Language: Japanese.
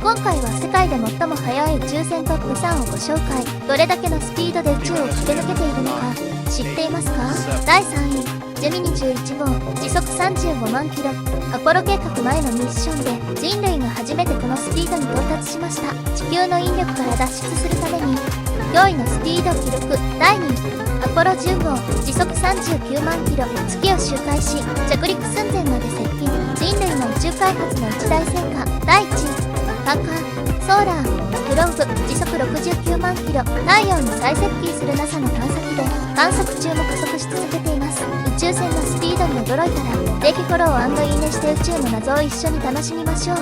今回は世界で最も速い宇宙船トップ3をご紹介。どれだけのスピードで宇宙を駆け抜けているのか知っていますか？第3位、ジェミニ11号、時速35万キロ。アポロ計画前のミッションで人類が初めてこのスピードに到達しました。地球の引力から脱出するために驚異のスピード記録。第2位、アポロ10号、時速39万キロ。月を周回し着陸寸前まで接近。人類の宇宙開発の一大成果。第1位、タンカー、ソーラー、グローブ、時速69万キロ。太陽に最接近する NASA の探査機で観測中も加速し続けています。宇宙船のスピードに驚いたらぜひフォロー&いいねして宇宙の謎を一緒に楽しみましょう。